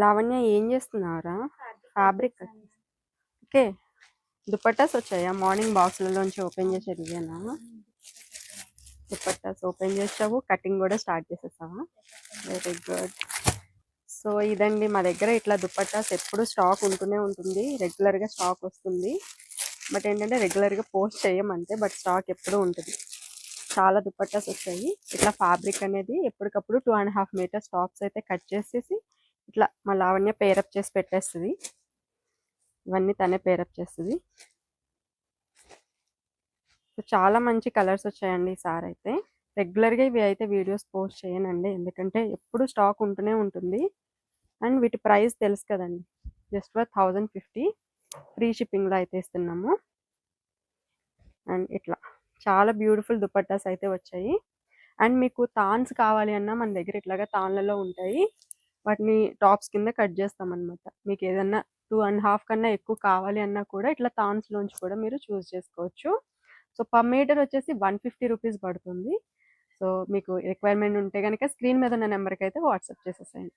లావణ్య ఏం చేస్తున్నావురా? Fabric. Okay. Dupattas వచ్చాయా? మార్నింగ్ బాక్స్లలోంచి ఓపెన్ చేసేది ఇదేనా? దుపట్టాస్ ఓపెన్ చేసావు, కటింగ్ కూడా స్టార్ట్ చేసేసావా? Very good. సో ఇదండి మా దగ్గర ఇట్లా దుపట్టాస్ ఎప్పుడు స్టాక్ ఉంటూనే ఉంటుంది, రెగ్యులర్గా స్టాక్ వస్తుంది. బట్ ఏంటంటే రెగ్యులర్గా పోస్ట్ చేయమంటే, బట్ స్టాక్ ఎప్పుడూ ఉంటుంది. చాలా దుపట్టాస్ వచ్చాయి. ఇట్లా ఫ్యాబ్రిక్ అనేది ఎప్పటికప్పుడు 2.5 మీటర్స్ టాప్స్ అయితే కట్ చేసేసి ఇట్లా మా లావణ్య పేరప్ చేసి పెట్టేస్తుంది. ఇవన్నీ తనే పేరప్ చేస్తుంది. చాలా మంచి కలర్స్ వచ్చాయండి ఈసారి అయితే. రెగ్యులర్గా ఇవి అయితే వీడియోస్ పోస్ట్ చేయనండి, ఎందుకంటే ఎప్పుడు స్టాక్ ఉంటూనే ఉంటుంది. అండ్ వీటి ప్రైస్ తెలుసు కదండి, జస్ట్ ఫర్ 1050 ఫ్రీ షిప్పింగ్లో అయితే ఇస్తున్నాము. అండ్ ఇట్లా చాలా బ్యూటిఫుల్ దుపట్టాస్ అయితే వచ్చాయి. అండ్ మీకు తాన్స్ కావాలి అన్నా మన దగ్గర ఇట్లాగా తాన్లలో ఉంటాయి, వాటిని టాప్స్ కింద కట్ చేస్తామన్నమాట. మీకు ఏదన్నా 2.5 కన్నా ఎక్కువ కావాలి అన్నా కూడా ఇట్లా తాన్స్లోంచి కూడా మీరు చూస్ చేసుకోవచ్చు. సో పర్ మీటర్ వచ్చేసి 150 రూపీస్ పడుతుంది. సో మీకు రిక్వైర్మెంట్ ఉంటే కనుక స్క్రీన్ మీద ఉన్న నెంబర్కి అయితే వాట్సాప్ చేసేసేయండి.